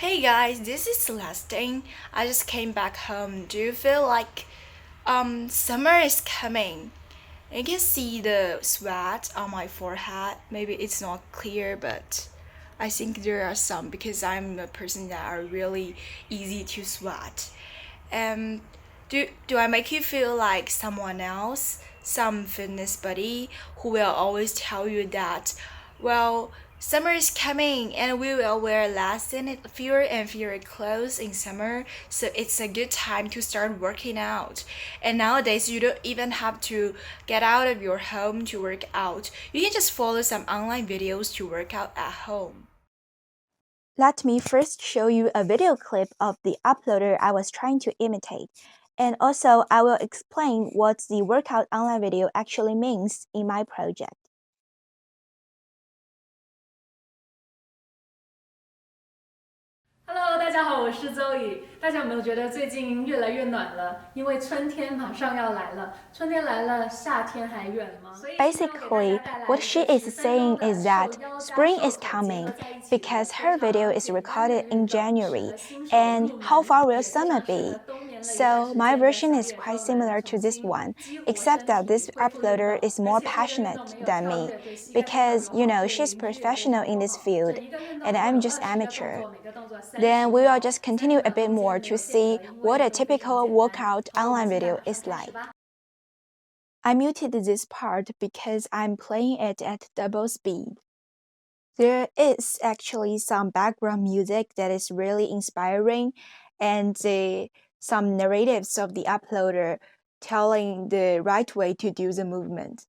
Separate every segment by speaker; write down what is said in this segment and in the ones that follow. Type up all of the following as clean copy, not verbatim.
Speaker 1: Hey guys, this is Celestine. I just came back home. Do you feel like summer is coming? You can see the sweat on my forehead. Maybe it's not clear, but I think there are some because I'm a person that are really easy to sweat. And do I make you feel like someone else, some fitness buddy who will always tell you that, well, summer is coming and we will wear less and fewer and fewer clothes in summer, so it's a good time to start working out. And nowadays you don't even have to get out of your home to work out. You can just follow some online videos to work out at home.
Speaker 2: Let me first show you a video clip of the uploader I was trying to imitate, and also I will explain what the workout online video actually means in my project.
Speaker 3: Hello，大家好，我是周宇。大家有没有觉得最近越来越暖了？因为春天马上要来了，春天来了，夏天还远吗？所以
Speaker 2: Basically, what she is saying is that spring is coming because her video is recorded in January, and how far will summer be? So my version is quite similar to this one, except that this uploader is more passionate than me because, she's professional in this field and I'm just amateur. Then we will just continue a bit more to see what a typical workout online video is like. I muted this part because I'm playing it at double speed. There is actually some background music that is really inspiring and some narratives of the uploader telling the right way to do the movement.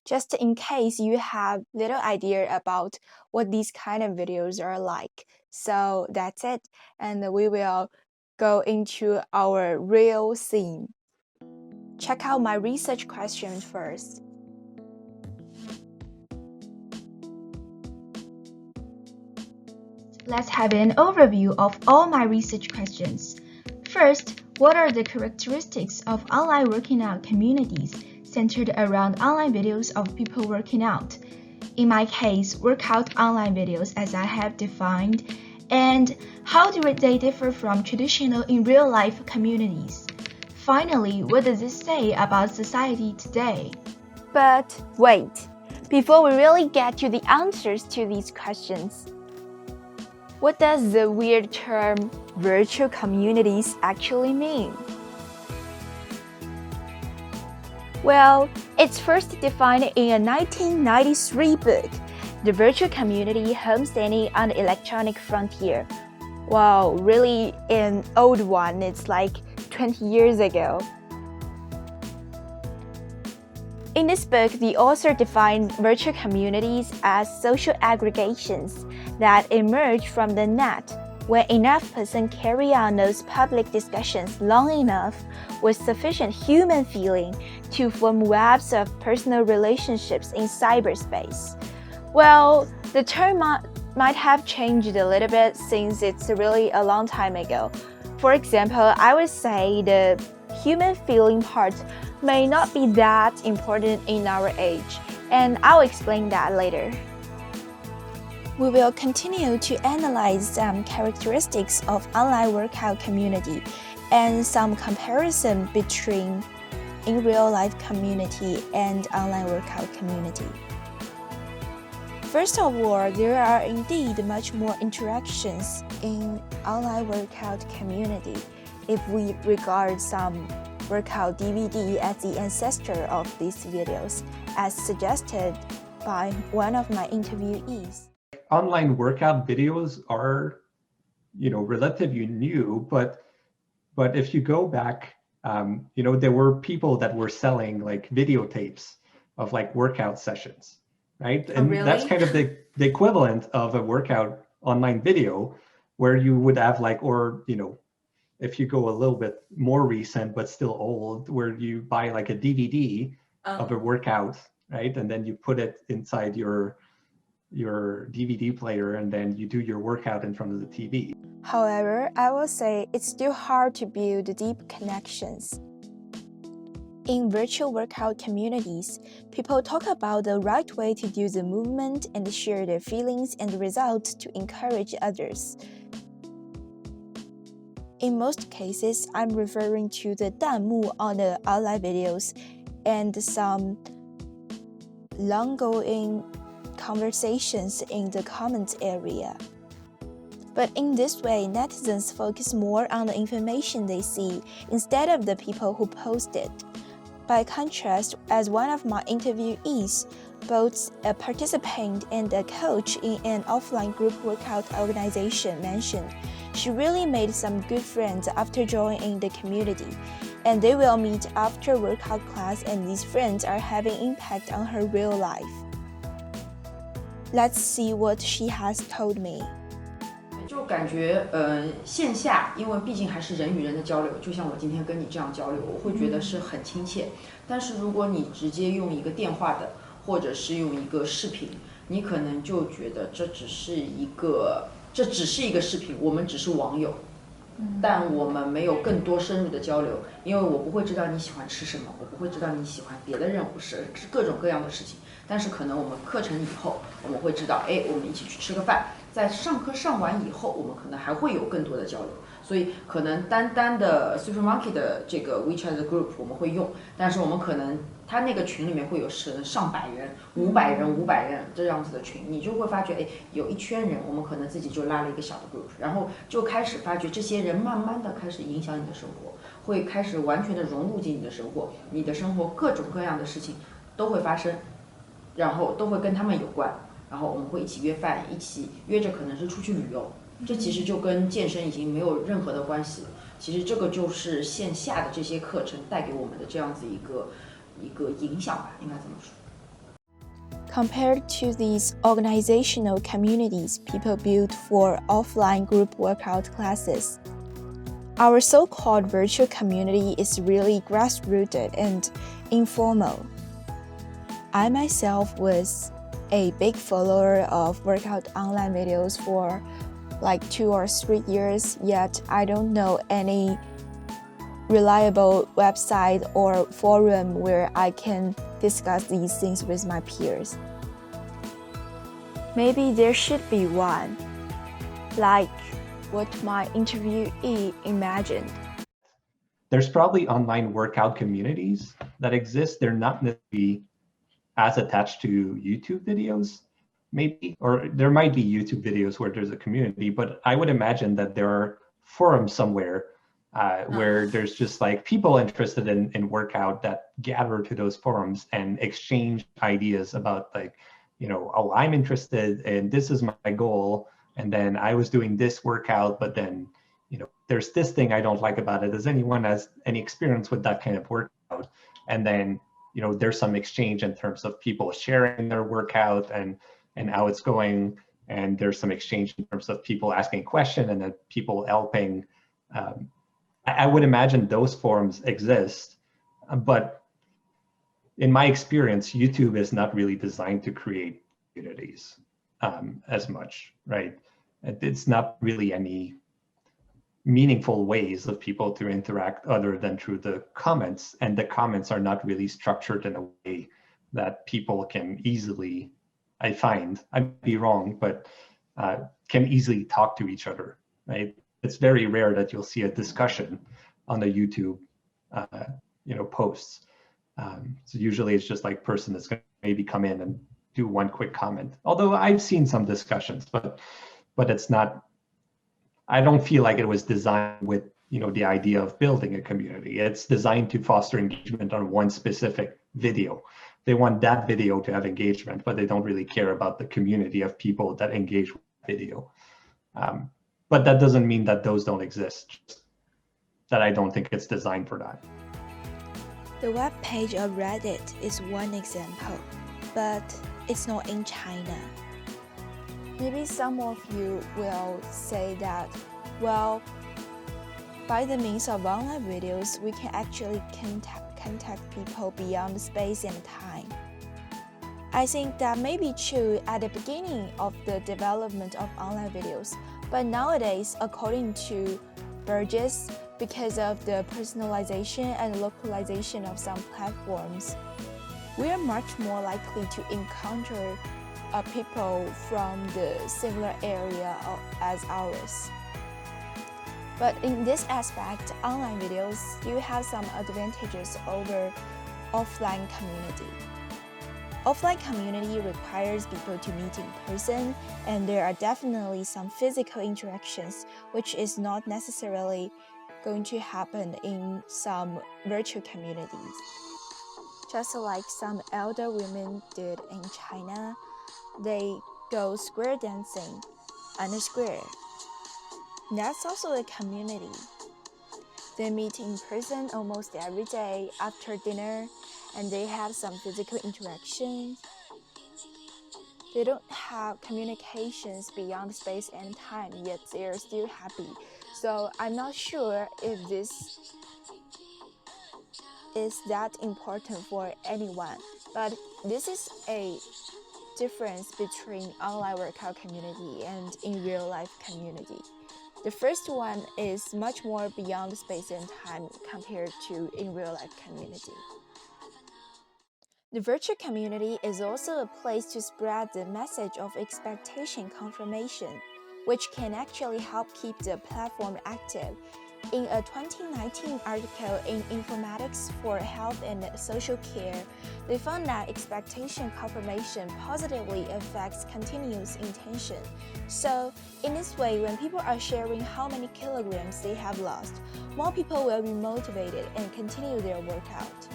Speaker 2: Just in case you have little idea about what these kind of videos are like. So that's it, and we will go into our real scene. Check out my research questions first. Let's have an overview of all my research questions. First, what are the characteristics of online working out communities centered around online videos of people working out? In my case, workout online videos as I have defined, and how do they differ from traditional in real life communities? Finally, what does this say about society today? But wait, before we really get to the answers to these questions, what does the weird term virtual communities actually mean? Well, it's first defined in a 1993 book, The Virtual Community Homestaying on the Electronic Frontier. Wow, really an old one, it's like 20 years ago. In this book, the author defined virtual communities as social aggregations that emerge from the net when enough persons carry on those public discussions long enough with sufficient human feeling to form webs of personal relationships in cyberspace. Well, the term might have changed a little bit since it's really a long time ago. For example, I would say the human feeling part may not be that important in our age, and I'll explain that later. We will continue to analyze some characteristics of online workout community and some comparison between in real life community and online workout community. First of all, there are indeed much more interactions in online workout community if we regard some workout DVD as the ancestor of these videos, as suggested by one of my interviewees.
Speaker 4: Online workout videos are, relatively new, but if you go back, there were people that were selling like videotapes of like workout sessions, right? And
Speaker 1: really?
Speaker 4: That's kind of the equivalent of a workout online video where you would have like, or, if you go a little bit more recent, but still old, where you buy like a DVD of a workout, right? And then you put it inside your DVD player and then you do your workout in front of the TV.
Speaker 2: However, I will say it's still hard to build deep connections. In virtual workout communities, people talk about the right way to do the movement and share their feelings and results to encourage others. In most cases, I'm referring to the 弹幕 on the online videos and some long-going conversations in the comments area. But in this way, netizens focus more on the information they see instead of the people who post it. By contrast, as one of my interviewees, both a participant and a coach in an offline group workout organization, mentioned, she really made some good friends after joining the community, and they will meet after workout class, and these friends are having impact on her real life. Let's see what she has told me.
Speaker 5: 就感觉线下，因为毕竟还是人与人的交流，就像我今天跟你这样交流，我会觉得是很亲切。但是如果你直接用一个电话的，或者是用一个视频，你可能就觉得这只是一个视频，我们只是网友，但我们没有更多深入的交流，因为我不会知道你喜欢吃什么，我不会知道你喜欢别的任务是各种各样的事情。但是可能我们课程以后，我们会知道，我们一起去吃个饭。在上课上完以后，我们可能还会有更多的交流，所以可能单单的 Supermarket 的这个 WeChat 的 group 我们会用，但是我们可能他那个群里面会有上百人、500人这样子的群，你就会发觉，有一圈人，我们可能自己就拉了一个小的 group， 然后就开始发觉这些人慢慢的开始影响你的生活，会开始完全的融入进你的生活，你的生活各种各样的事情都会发生，然后都会跟他们有关。然后我们会一起约饭，一起约着可能是出去旅游，这其实就跟健身已经没有任何的关系了。其实这个就是线下的这些课程带给我们的这样子一个影响吧，应该这么说。
Speaker 2: Compared to these organizational communities people build for offline group workout classes, our so-called virtual community is really grassrooted and informal. I myself was a big follower of workout online videos for like 2 or 3 years, yet I don't know any reliable website or forum where I can discuss these things with my peers. Maybe there should be one, like what my interviewee imagined.
Speaker 4: There's probably online workout communities that exist. They're not necessarily as attached to YouTube videos, maybe, or there might be YouTube videos where there's a community, but I would imagine that there are forums somewhere where there's just like people interested in workout that gather to those forums and exchange ideas about like, oh, I'm interested and this is my goal. And then I was doing this workout, but then, there's this thing I don't like about it. Does anyone has any experience with that kind of workout? And then, there's some exchange in terms of people sharing their workout and how it's going. And there's some exchange in terms of people asking questions and then people helping. I would imagine those forums exist, but in my experience, YouTube is not really designed to create communities as much, right? It's not really any meaningful ways of people to interact other than through the comments, and the comments are not really structured in a way that people can easily, I find, I might be wrong, but can easily talk to each other, right? It's very rare that you'll see a discussion on the YouTube posts. So usually it's just like person is going to maybe come in and do one quick comment, although I've seen some discussions, but it's not, I don't feel like it was designed with the idea of building a community. It's designed to foster engagement on one specific video. They want that video to have engagement, but they don't really care about the community of people that engage with the video. But that doesn't mean that those don't exist, just that I don't think it's designed for that.
Speaker 2: The web page of Reddit is one example, but it's not in China. Maybe some of you will say that, well, by the means of online videos, we can actually contact people beyond space and time. I think that may be true at the beginning of the development of online videos, but nowadays, according to Burgess, because of the personalization and localization of some platforms. We are much more likely to encounter people from the similar area as ours. But in this aspect, online videos do have some advantages over offline community. Offline community requires people to meet in person, and there are definitely some physical interactions, which is not necessarily going to happen in some virtual communities. Just like some elder women did in China, they go square dancing on a square. That's also a community. They meet in person almost every day after dinner, and they have some physical interactions. They don't have communications beyond space and time, yet they are still happy. So I'm not sure if this is that important for anyone, but this is a difference between online workout community and in real life community. The first one is much more beyond space and time compared to in real life community. The virtual community is also a place to spread the message of expectation confirmation, which can actually help keep the platform active. In a 2019 article in Informatics for Health and Social Care, they found that expectation confirmation positively affects continuous intention. So, in this way, when people are sharing how many kilograms they have lost, more people will be motivated and continue their workout.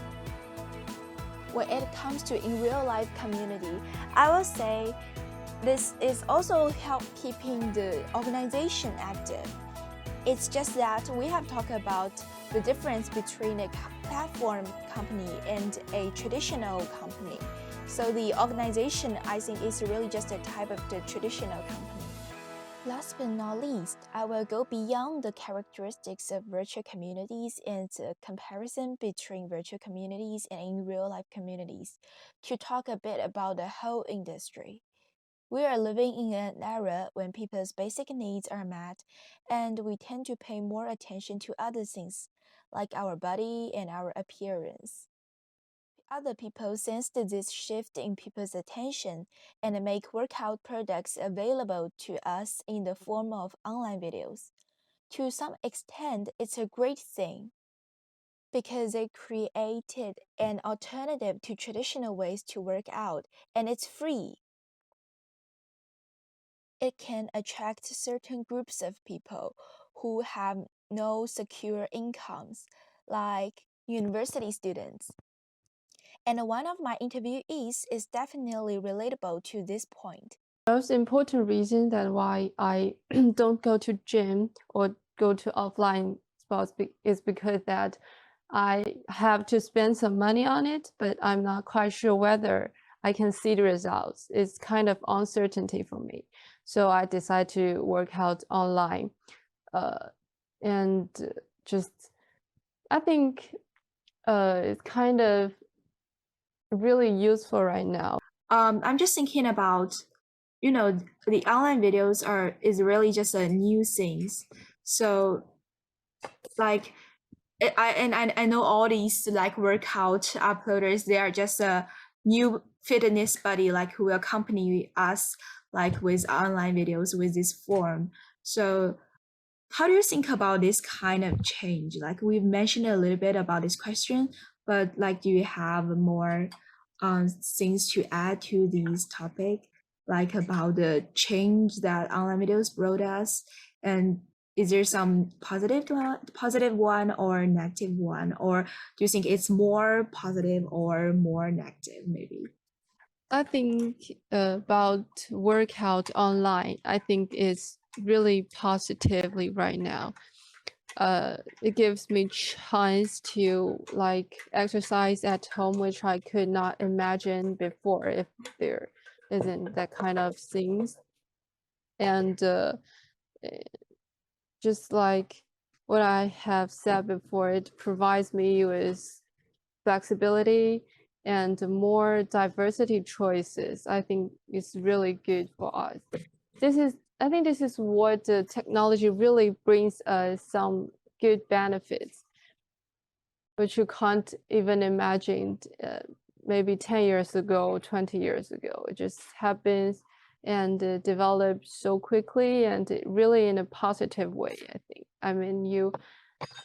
Speaker 2: When it comes to in real life community, I will say this is also help keeping the organization active. It's just that we have talked about the difference between a platform company and a traditional company. So the organization, I think, is really just a type of the traditional company. Last but not least, I will go beyond the characteristics of virtual communities and the comparison between virtual communities and in real life communities to talk a bit about the whole industry. We are living in an era when people's basic needs are met, and we tend to pay more attention to other things, like our body and our appearance. Other people sensed this shift in people's attention and make workout products available to us in the form of online videos. To some extent, it's a great thing because they created an alternative to traditional ways to work out, and it's free. It can attract certain groups of people who have no secure incomes, like university students. And one of my interviewees is definitely relatable to this point.
Speaker 6: Most important reason that why I don't go to gym or go to offline sports is because that I have to spend some money on it, but I'm not quite sure whether I can see the results. It's kind of uncertainty for me. So I decide to work out online. And just, I think it's kind of really useful right now.
Speaker 2: I'm just thinking about, the online videos is really just a new things. So like I know all these like workout uploaders, they are just a new fitness buddy like who will accompany us like with online videos with this form. So how do you think about this kind of change? Like we've mentioned a little bit about this question, but like do you have more things to add to this topic, like about the change that online videos brought us? And is there some positive one or negative one, or do you think it's more positive or more negative maybe?
Speaker 6: I think about workout online, I think it's really positively right now. It gives me chance to like exercise at home, which I could not imagine before if there isn't that kind of things. And just like what I have said before, it provides me with flexibility and more diversity choices. I think it's really good for us. I think this is what the technology really brings us some good benefits, which you can't even imagine maybe 10 years ago, 20 years ago. It just happens and develops so quickly and really in a positive way, I think. I mean,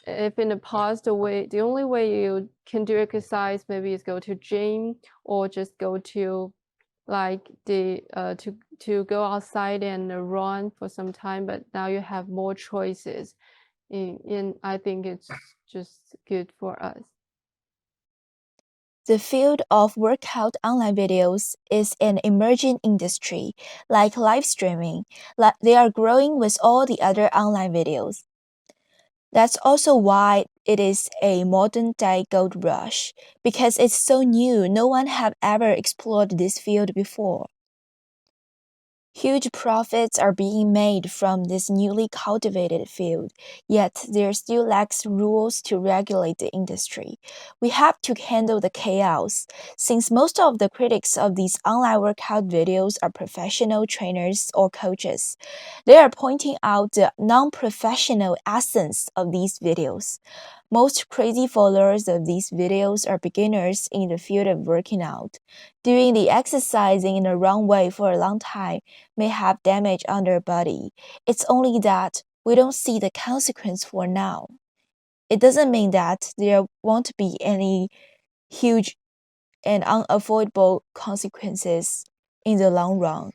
Speaker 6: if in the past the only way you can do exercise maybe is go to gym or just go to like to go outside and run for some time, but now you have more choices and I think it's just good for us.
Speaker 2: The field of workout online videos is an emerging industry, like live streaming. They are growing with all the other online videos. That's also why it is a modern-day gold rush, because it's so new, no one have ever explored this field before. Huge profits are being made from this newly cultivated field, yet there still lacks rules to regulate the industry. We have to handle the chaos. Since most of the critics of these online workout videos are professional trainers or coaches, they are pointing out the non-professional essence of these videos. Most crazy followers of these videos are beginners in the field of working out. Doing the exercising in the wrong way for a long time may have damage on their body. It's only that we don't see the consequence for now. It doesn't mean that there won't be any huge and unavoidable consequences in the long run.